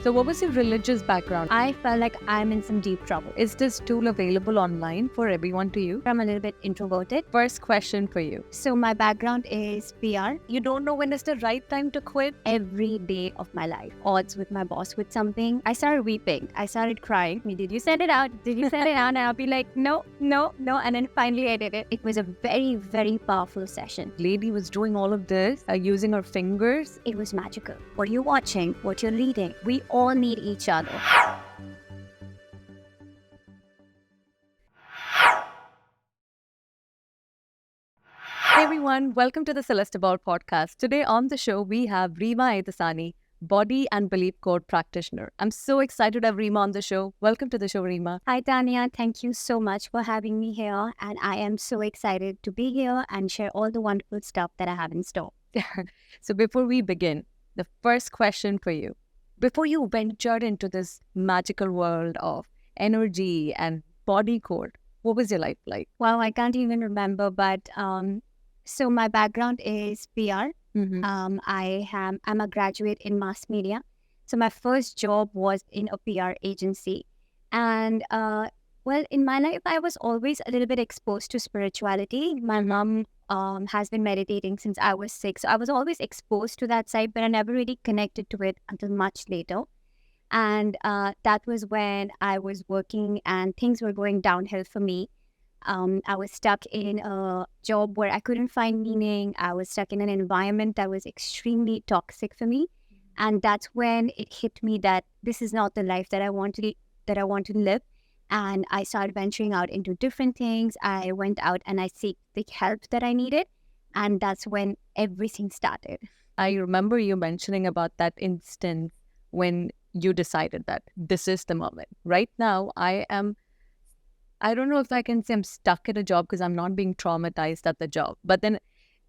So what was your religious background? I felt like I'm in some deep trouble. Is this tool available online for everyone to use? I'm a little bit introverted. First question for you. So my background is PR. You don't know when is the right time to quit? Every day of my life, odds with my boss with something, I started weeping. I started crying. Did you send it out? Did you send it out? And I'll be like, no. And then finally I did it. It was a very, very powerful session. Lady was doing all of this using her fingers. It was magical. What you're watching, what you're reading, we all need each other. Hey everyone, welcome to the Celeste About podcast. Today on the show, we have Rima Aidasani, body and belief code practitioner. I'm so excited to have Rima on the show. Welcome to the show, Rima. Hi, Tanya. Thank you so much for having me here. And I am so excited to be here and share all the wonderful stuff that I have in store. So before we begin, the first question for you. Before you ventured into this magical world of energy and body code, what was your life like? Wow, I can't even remember, but so my background is PR. Mm-hmm. I'm a graduate in mass media. So my first job was in a PR agency. And well, in my life, I was always a little bit exposed to spirituality. My mom has been meditating since I was 6. So I was always exposed to that side, but I never really connected to it until much later. And that was when I was working and things were going downhill for me. I was stuck in a job where I couldn't find meaning. I was stuck in an environment that was extremely toxic for me. And that's when it hit me that this is not the life that I want to live. And I started venturing out into different things. I went out and I seeked the help that I needed. And that's when everything started. I remember you mentioning about that instance when you decided that this is the moment. Right now, I don't know if I can say I'm stuck at a job because I'm not being traumatized at the job. But then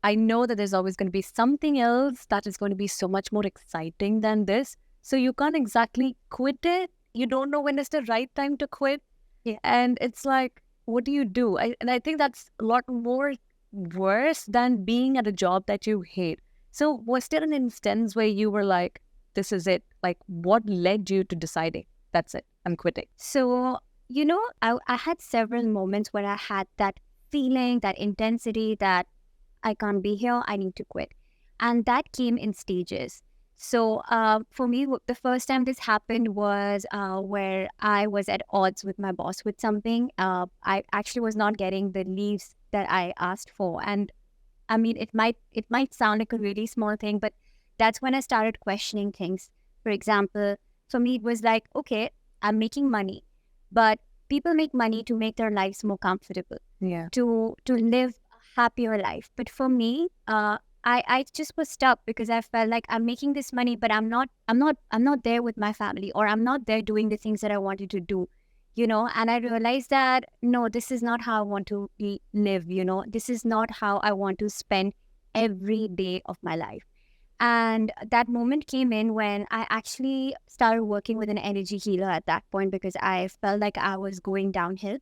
I know that there's always going to be something else that is going to be so much more exciting than this. So you can't exactly quit it. You don't know when is the right time to quit. Yeah. And it's like, what do you do? And I think that's a lot more worse than being at a job that you hate. So was there an instance where you were like, this is it? Like, what led you to deciding, that's it, I'm quitting? So, I had several moments where I had that feeling, that intensity that I can't be here, I need to quit. And that came in stages. So for me, the first time this happened was where I was at odds with my boss with something. I actually was not getting the leaves that I asked for. And I mean, it might sound like a really small thing, but that's when I started questioning things. For example, for me, it was like, okay, I'm making money, but people make money to make their lives more comfortable, to live a happier life. But for me, I just was stuck because I felt like I'm making this money, but I'm not there with my family, or I'm not there doing the things that I wanted to do, and I realized that, no, this is not how I want to live, this is not how I want to spend every day of my life. And that moment came in when I actually started working with an energy healer at that point, because I felt like I was going downhill.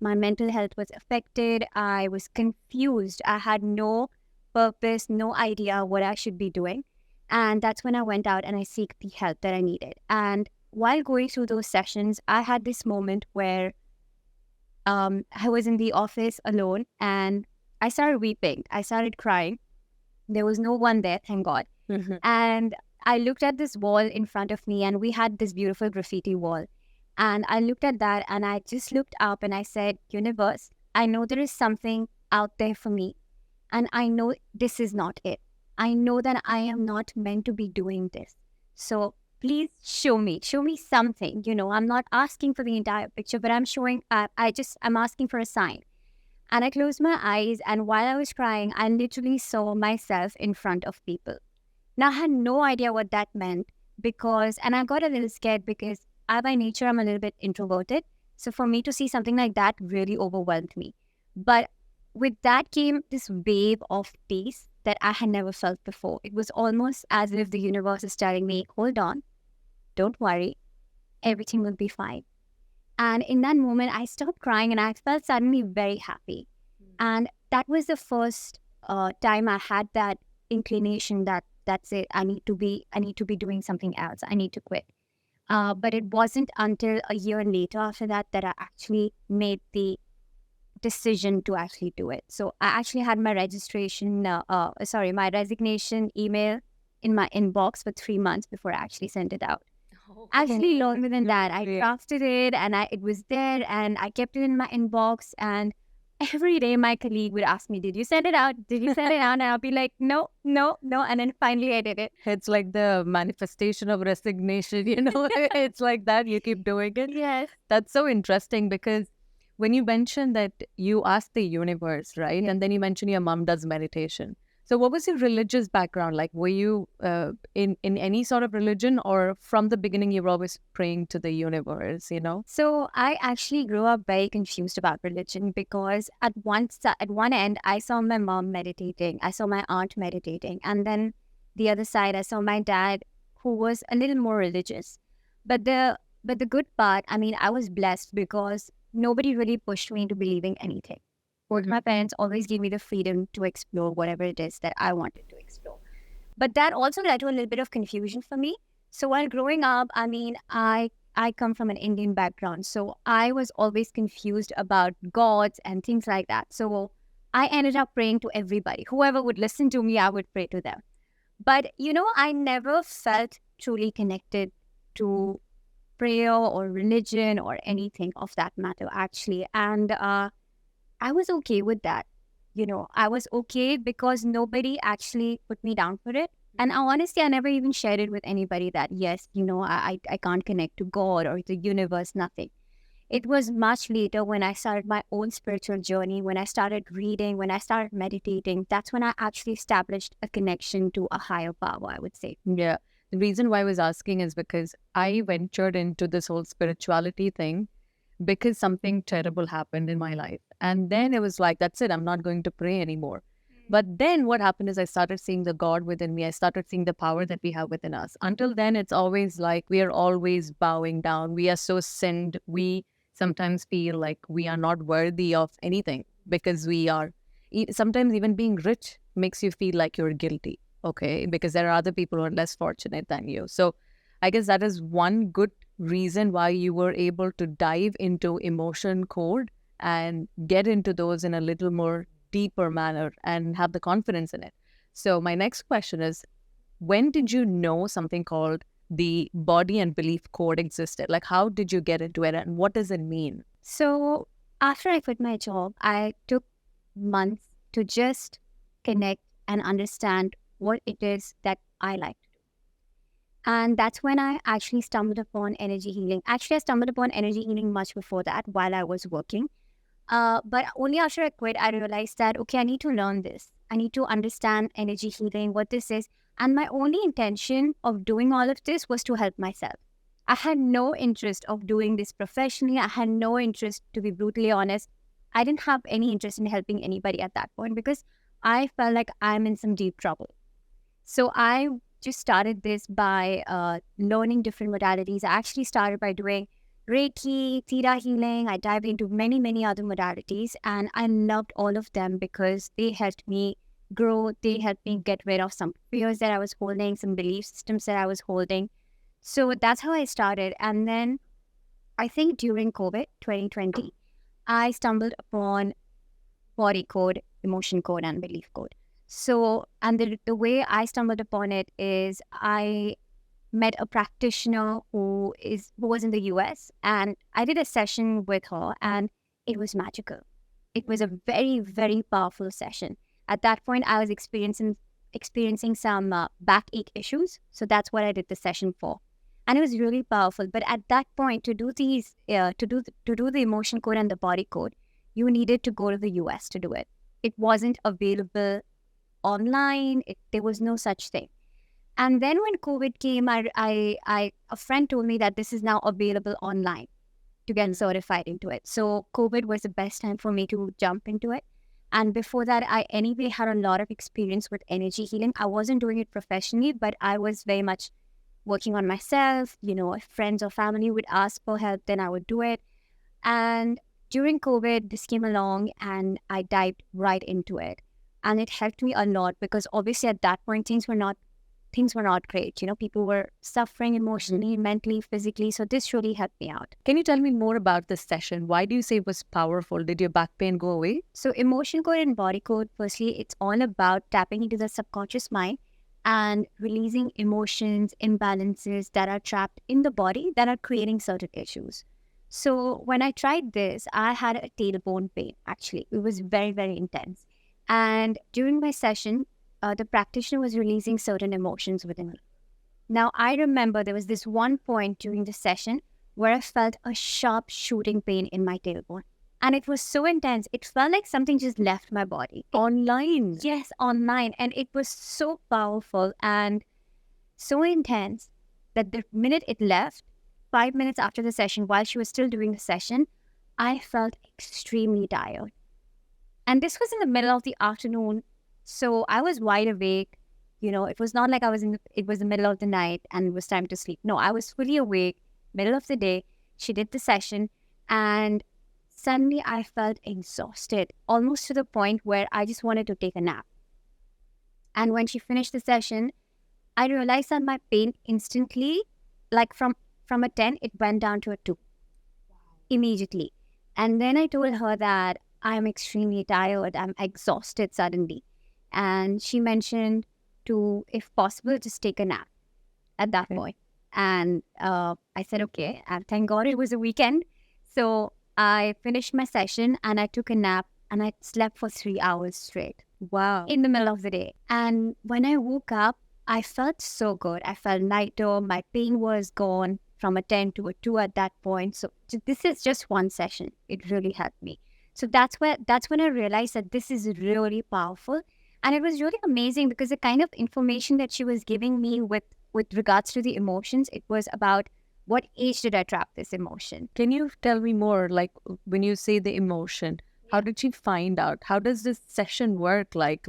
My mental health was affected. I was confused. I had no purpose, no idea what I should be doing. And that's when I went out and I seeked the help that I needed. And while going through those sessions, I had this moment where I was in the office alone and I started weeping. I started crying. There was no one there, thank God. Mm-hmm. And I looked at this wall in front of me, and we had this beautiful graffiti wall. And I looked at that and I just looked up and I said, universe, I know there is something out there for me. And I know this is not it. I know that I am not meant to be doing this. So please show me something. I'm not asking for the entire picture, but I'm asking for a sign. And I closed my eyes, and while I was crying, I literally saw myself in front of people. Now, I had no idea what that meant and I got a little scared because by nature, I'm a little bit introverted. So for me to see something like that really overwhelmed me. But with that came this wave of peace that I had never felt before. It was almost as if the universe is telling me, hold on, don't worry, everything will be fine. And in that moment, I stopped crying and I felt suddenly very happy. And that was the first time I had that inclination that that's it. I need to be doing something else. I need to quit. But it wasn't until a year later after that that I actually made the decision to actually do it. So I actually had my my resignation email in my inbox for 3 months before I actually sent it out. Actually, longer than that, I Yeah. drafted it and it was there and I kept it in my inbox. And every day my colleague would ask me, "Did you send it out? Did you send it out?" And I'll be like, "No, no, no." And then finally I did it. It's like the manifestation of resignation, it's like that. You keep doing it. Yes. That's so interesting because when you mentioned that you asked the universe, right? Yeah. And then you mentioned your mom does meditation. So what was your religious background like? Were you in any sort of religion, or from the beginning you were always praying to the universe? So I actually grew up very confused about religion because at one end I saw my mom meditating, I saw my aunt meditating, and then the other side I saw my dad, who was a little more religious. But the good part, I mean, I was blessed because nobody really pushed me into believing anything. Both my parents always gave me the freedom to explore whatever it is that I wanted to explore. But that also led to a little bit of confusion for me. So while growing up, I mean, I come from an Indian background, so I was always confused about gods and things like that. So I ended up praying to everybody. Whoever would listen to me, I would pray to them. But I never felt truly connected to prayer or religion or anything of that matter, actually. And I was okay with that. I was okay because nobody actually put me down for it. And honestly, I never even shared it with anybody that, yes, I can't connect to God or the universe, nothing. It was much later when I started my own spiritual journey, when I started reading, when I started meditating. That's when I actually established a connection to a higher power, I would say. Yeah. The reason why I was asking is because I ventured into this whole spirituality thing because something terrible happened in my life. And then it was like, that's it, I'm not going to pray anymore. But then what happened is I started seeing the God within me. I started seeing the power that we have within us. Until then, it's always like we are always bowing down. We are so sinned. We sometimes feel like we are not worthy of anything because we are. Sometimes even being rich makes you feel like you're guilty, okay? Because there are other people who are less fortunate than you. So I guess that is one good reason why you were able to dive into emotion code and get into those in a little more deeper manner and have the confidence in it. So my next question is, when did you know something called the body and belief code existed? Like, how did you get into it and what does it mean? So after I quit my job, I took months to just connect and understand what it is that I like to do. And that's when I actually stumbled upon energy healing. Actually, I stumbled upon energy healing much before that while I was working. But only after I quit, I realized that, okay, I need to learn this. I need to understand energy healing, what this is. And my only intention of doing all of this was to help myself. I had no interest of doing this professionally. I had no interest, to be brutally honest. I didn't have any interest in helping anybody at that point because I felt like I'm in some deep trouble. So I just started this by learning different modalities. I actually started by doing Reiki, Theta healing. I dived into many, many other modalities, and I loved all of them because they helped me grow. They helped me get rid of some fears that I was holding, some belief systems that I was holding. So that's how I started. And then I think during COVID 2020, I stumbled upon body code, emotion code, and belief code. So, and the way I stumbled upon it is I met a practitioner who was in the US, and I did a session with her, and it was magical. It was a very, very powerful session. At that point, I was experiencing some backache issues, so that's what I did the session for, and it was really powerful. But at that point, to do the emotion code and the body code, you needed to go to the US to do it. It wasn't available online. There was no such thing. And then when COVID came, a friend told me that this is now available online to get certified into it. So COVID was the best time for me to jump into it. And before that, I anyway had a lot of experience with energy healing. I wasn't doing it professionally, but I was very much working on myself. If friends or family would ask for help, then I would do it. And during COVID, this came along and I dived right into it. And it helped me a lot because obviously at that point, things were not things were not great. People were suffering emotionally, mentally, physically. So this really helped me out. Can you tell me more about this session? Why do you say it was powerful? Did your back pain go away? So emotion code and body code, firstly, it's all about tapping into the subconscious mind and releasing emotions, imbalances that are trapped in the body that are creating certain issues. So when I tried this, I had a tailbone pain, actually. It was very, very intense. And during my session, the practitioner was releasing certain emotions within me. Now, I remember there was this one point during the session where I felt a sharp shooting pain in my tailbone. And it was so intense. It felt like something just left my body. Online? Yes, online. And it was so powerful and so intense that the minute it left, 5 minutes after the session, while she was still doing the session, I felt extremely tired. And this was in the middle of the afternoon. So I was wide awake. It was not like it was the middle of the night and it was time to sleep. No, I was fully awake, middle of the day. She did the session and suddenly I felt exhausted, almost to the point where I just wanted to take a nap. And when she finished the session, I realized that my pain instantly, like from a 10, it went down to a 2 immediately. And then I told her that I'm extremely tired. I'm exhausted suddenly. And she mentioned to, if possible, just take a nap at that point. And I said, okay. And thank God it was a weekend. So I finished my session and I took a nap and I slept for 3 hours straight. Wow. In the middle of the day. And when I woke up, I felt so good. I felt lighter. My pain was gone from a 10 to a 2 at that point. So this is just one session. It really helped me. So that's when I realized that this is really powerful. And it was really amazing because the kind of information that she was giving me with regards to the emotions, it was about what age did I trap this emotion. Can you tell me more, like when you say the emotion, how did she find out? How does this session work? Like,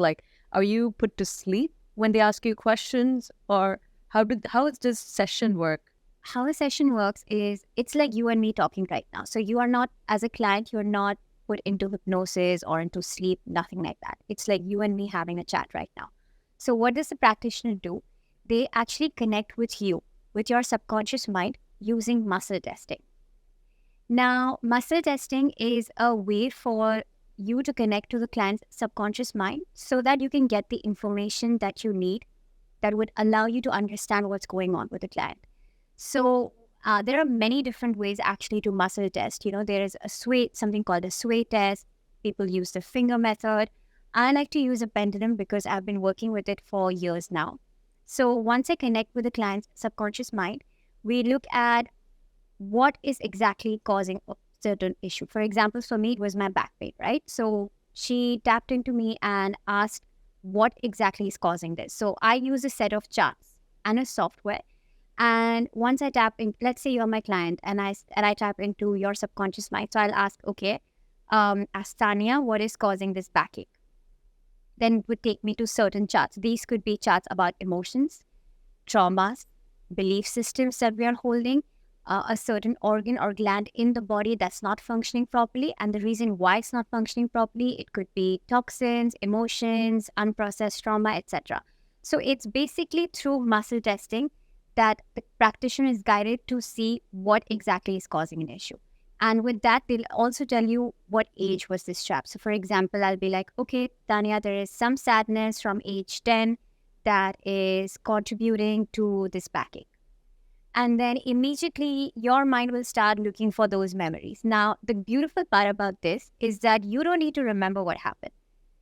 are you put to sleep when they ask you questions, or how does this session work? How a session works is it's like you and me talking right now. So you are not, as a client, you're not put into hypnosis or into sleep, nothing like that. It's like you and me having a chat right now. So what does the practitioner do? They actually connect with you, with your subconscious mind, using muscle testing. Now, muscle testing is a way for you to connect to the client's subconscious mind so that you can get the information that you need that would allow you to understand what's going on with the client. So there are many different ways actually to muscle test. There is something called a sway test. People use the finger method. I like to use a pendulum because I've been working with it for years now. So once I connect with the client's subconscious mind, we look at what is exactly causing a certain issue. For example, for me, it was my back pain, right? So she tapped into me and asked what exactly is causing this. So I use a set of charts and a software. And once I tap in, let's say you're my client and I tap into your subconscious mind. So I'll ask, okay, ask Tanya, what is causing this backache? Then it would take me to certain charts. These could be charts about emotions, traumas, belief systems that we are holding, a certain organ or gland in the body that's not functioning properly. And the reason why it's not functioning properly, it could be toxins, emotions, unprocessed trauma, etc. So it's basically through muscle testing that the practitioner is guided to see what exactly is causing an issue. And with that, they'll also tell you what age was this trap. So for example, I'll be like, okay, Tanya, there is some sadness from age 10 that is contributing to this backache. And then immediately your mind will start looking for those memories. Now, the beautiful part about this is that you don't need to remember what happened.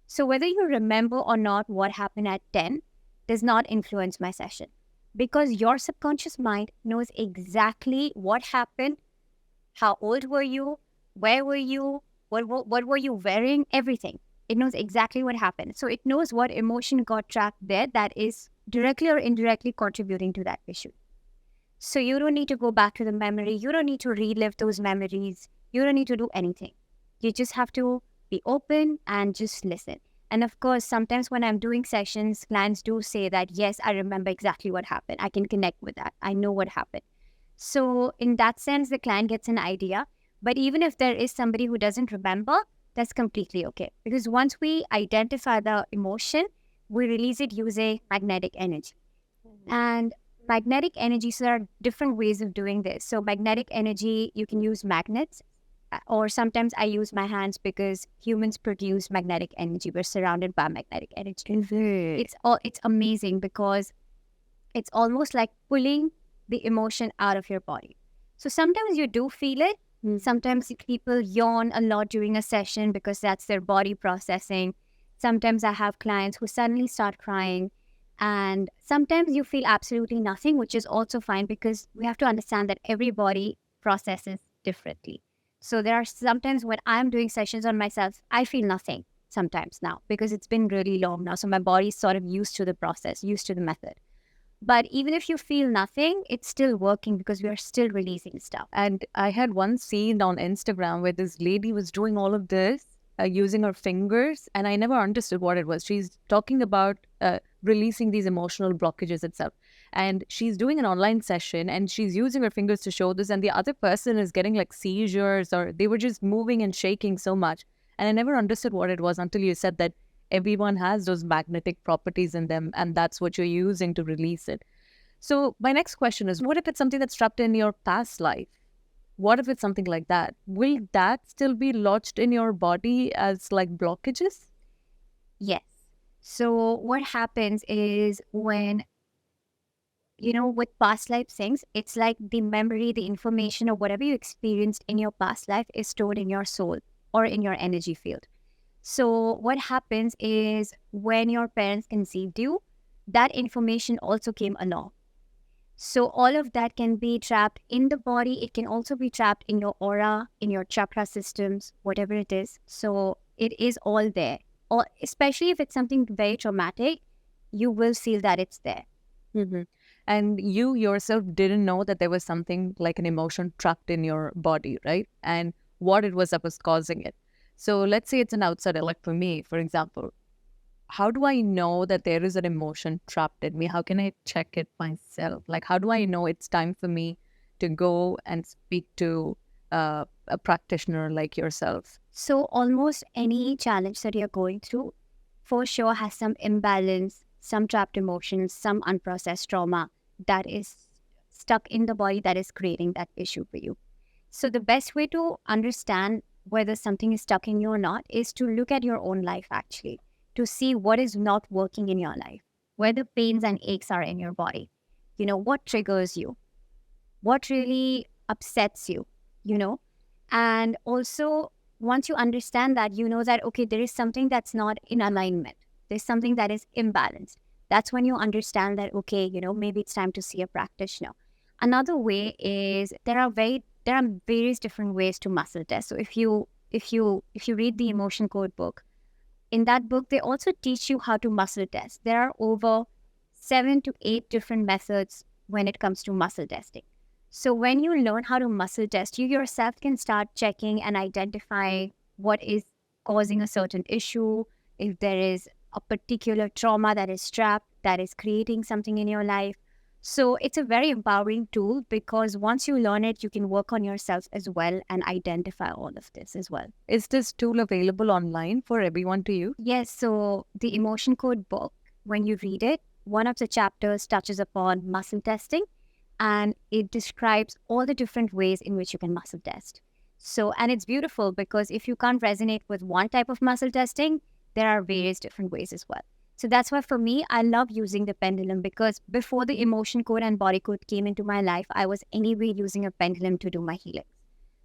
So whether you remember or not what happened at 10 does not influence my session, because your subconscious mind knows exactly what happened, how old were you, where were you, what were you wearing, everything. It knows exactly what happened. So it knows what emotion got trapped there that is directly or indirectly contributing to that issue. So you don't need to go back to the memory. You don't need to relive those memories. You don't need to do anything. You just have to be open and just listen. And of course, sometimes when I'm doing sessions, clients do say that, yes, I remember exactly what happened. I can connect with that. I know what happened. So in that sense, the client gets an idea. But even if there is somebody who doesn't remember, that's completely okay. Because once we identify the emotion, we release it using magnetic energy. And magnetic energy, so there are different ways of doing this. So magnetic energy, you can use magnets, or sometimes I use my hands because humans produce magnetic energy. We're surrounded by magnetic energy. Is it? It's amazing because it's almost like pulling the emotion out of your body. So sometimes you do feel it. Sometimes people yawn a lot during a session because that's their body processing. Sometimes I have clients who suddenly start crying. And sometimes you feel absolutely nothing, which is also fine because we have to understand that every body processes differently. So there are sometimes when I'm doing sessions on myself, I feel nothing sometimes now because it's been really long now. So my body's sort of used to the process, used to the method. But even if you feel nothing, it's still working because we are still releasing stuff. And I had one scene on Instagram where this lady was doing all of this using her fingers, and I never understood what it was. She's talking about releasing these emotional blockages itself. And she's doing an online session and she's using her fingers to show this, and the other person is getting like seizures, or they were just moving and shaking so much. And I never understood what it was until you said that everyone has those magnetic properties in them, and that's what you're using to release it. So my next question is, what if it's something that's trapped in your past life? What if it's something like that? Will that still be lodged in your body as like blockages? Yes. So what happens is when, with past life things, it's like the memory, the information, or whatever you experienced in your past life is stored in your soul or in your energy field. So what happens is when your parents conceived you, that information also came along. So all of that can be trapped in the body. It can also be trapped in your aura, in your chakra systems, whatever it is. So it is all there. Or especially if it's something very traumatic, you will feel that it's there. Mm-hmm. And you yourself didn't know that there was something like an emotion trapped in your body, right? And what it was that was causing it. So let's say it's an outsider, like for me, for example. How do I know that there is an emotion trapped in me? How can I check it myself? Like, how do I know it's time for me to go and speak to a practitioner like yourself? So almost any challenge that you're going through for sure has some imbalance, some trapped emotions, some unprocessed trauma that is stuck in the body that is creating that issue for you. So the best way to understand whether something is stuck in you or not is to look at your own life actually, to see what is not working in your life, where the pains and aches are in your body. What triggers you, what really upsets you, and also once you understand that, that, okay, there is something that's not in alignment. There's something that is imbalanced. That's when you understand that, okay, maybe it's time to see a practitioner. Another way is there are various different ways to muscle test. So if you read the Emotion Code book, in that book, they also teach you how to muscle test. There are over 7 to 8 different methods when it comes to muscle testing. So when you learn how to muscle test, you yourself can start checking and identifying what is causing a certain issue, if there is a particular trauma that is trapped, that is creating something in your life. So it's a very empowering tool because once you learn it, you can work on yourself as well and identify all of this as well. Is this tool available online for everyone to use? Yes. So the Emotion Code book, when you read it, one of the chapters touches upon muscle testing, and it describes all the different ways in which you can muscle test. So, and it's beautiful because if you can't resonate with one type of muscle testing, there are various different ways as well. So that's why for me, I love using the pendulum because before the Emotion Code and Body Code came into my life, I was anyway using a pendulum to do my healing.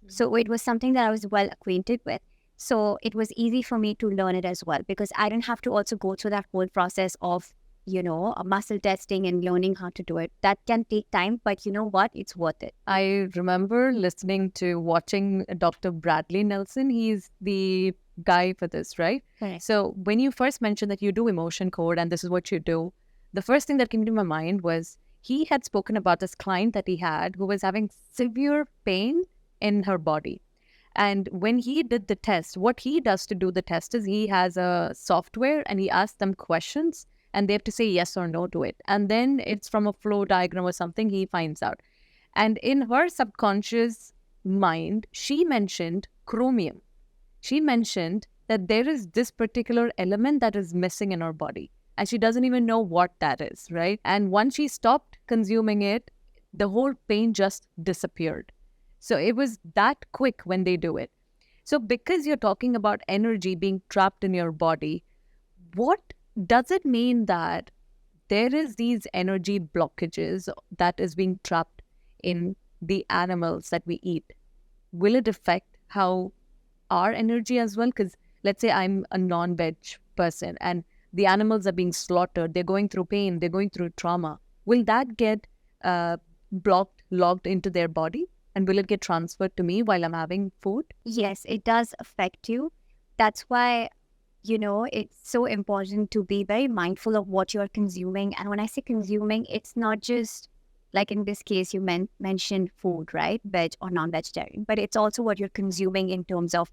So it was something that I was well acquainted with. So it was easy for me to learn it as well because I didn't have to also go through that whole process of, muscle testing and learning how to do it. That can take time, but you know what? It's worth it. I remember watching Dr. Bradley Nelson. He's the guy for this, right? Correct. So when you first mentioned that you do Emotion Code and this is what you do, the first thing that came to my mind was he had spoken about this client that he had who was having severe pain in her body. And when he did the test, what he does to do the test is he has a software and he asks them questions and they have to say yes or no to it. And then it's from a flow diagram or something he finds out. And in her subconscious mind, she mentioned chromium. She mentioned that there is this particular element that is missing in our body. and she doesn't even know what that is, right? And once she stopped consuming it, the whole pain just disappeared. So it was that quick when they do it. So because you're talking about energy being trapped in your body, what does it mean that there is these energy blockages that is being trapped in the animals that we eat? Will it affect how our energy as well? Because let's say I'm a non-veg person and the animals are being slaughtered, they're going through pain, they're going through trauma. Will that get blocked, logged into their body? And will it get transferred to me while I'm having food? Yes, it does affect you. That's why, it's so important to be very mindful of what you're consuming. And when I say consuming, it's not just like in this case, you mentioned food, right? Veg or non-vegetarian, but it's also what you're consuming in terms of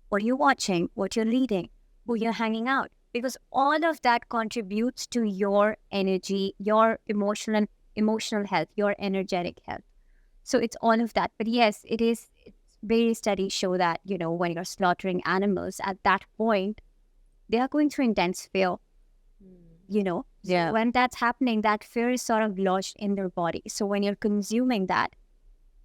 what you're watching, what you're reading, who you're hanging out, because all of that contributes to your energy, your emotional health, your energetic health. So it's all of that. But yes, various studies show that, when you're slaughtering animals at that point, they are going through intense fear, So when that's happening, that fear is sort of lodged in their body. So when you're consuming that,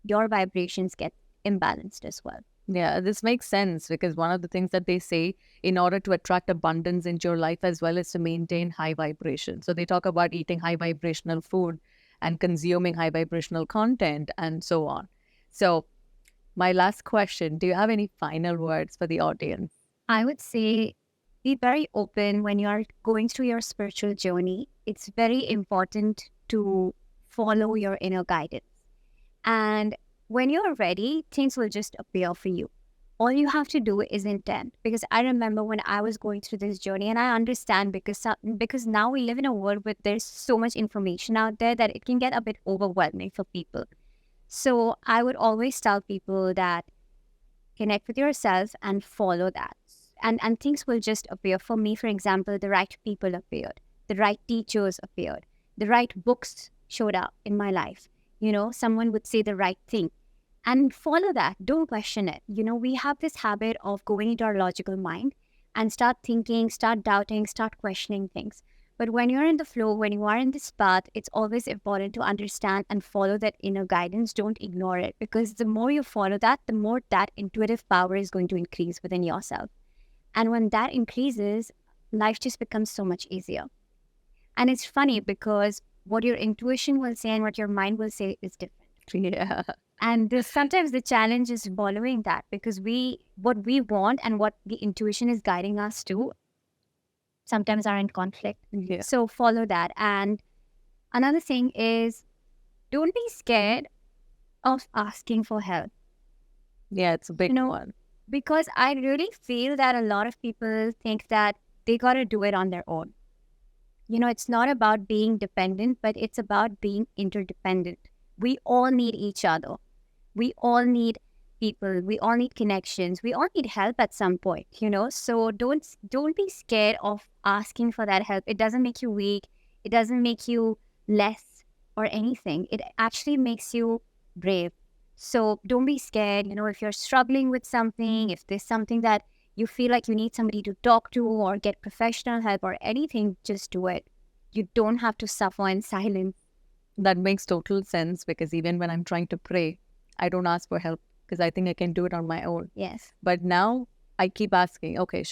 your vibrations get imbalanced as well. Yeah, this makes sense because one of the things that they say in order to attract abundance into your life as well is to maintain high vibration. So they talk about eating high vibrational food and consuming high vibrational content and so on. So my last question, do you have any final words for the audience? I would say be very open when you're going through your spiritual journey. It's very important to follow your inner guidance. And when you're ready, things will just appear for you. All you have to do is intent. Because I remember when I was going through this journey, and I understand because now we live in a world where there's so much information out there that it can get a bit overwhelming for people. So I would always tell people that connect with yourself and follow that. And things will just appear. For me, for example, the right people appeared, the right teachers appeared, the right books showed up in my life. Someone would say the right thing. And follow that. Don't question it. We have this habit of going into our logical mind and start thinking, start doubting, start questioning things. But when you're in the flow, when you are in this path, it's always important to understand and follow that inner guidance. Don't ignore it, because the more you follow that, the more that intuitive power is going to increase within yourself. And when that increases, life just becomes so much easier. And it's funny because what your intuition will say and what your mind will say is different. Yeah. And sometimes the challenge is following that, because what we want and what the intuition is guiding us to sometimes are in conflict. Yeah. So follow that. And another thing is, don't be scared of asking for help. Yeah, it's a big one. Because I really feel that a lot of people think that they got to do it on their own. It's not about being dependent, but it's about being interdependent. We all need each other. We all need people. We all need connections. We all need help at some point, So don't be scared of asking for that help. It doesn't make you weak. It doesn't make you less or anything. It actually makes you brave. So don't be scared. If you're struggling with something, if there's something that you feel like you need somebody to talk to or get professional help or anything, just do it. You don't have to suffer in silence. That makes total sense, because even when I'm trying to pray, I don't ask for help because I think I can do it on my own. Yes. But now I keep asking, okay,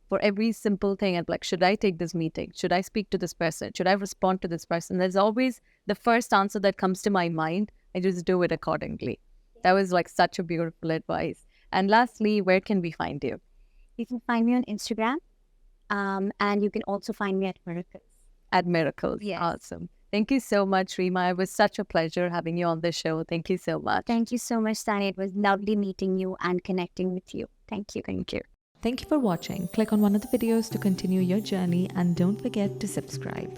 for every simple thing, I'm like, should I take this meeting? Should I speak to this person? Should I respond to this person? There's always the first answer that comes to my mind. I just do it accordingly. That was like such a beautiful advice. And lastly, where can we find you? You can find me on Instagram. And you can also find me at Miracles. At Miracles. Yes. Awesome. Thank you so much, Rima. It was such a pleasure having you on the show. Thank you so much. Thank you so much, Sani. It was lovely meeting you and connecting with you. Thank you. Thank you. Thank you for watching. Click on one of the videos to continue your journey and don't forget to subscribe.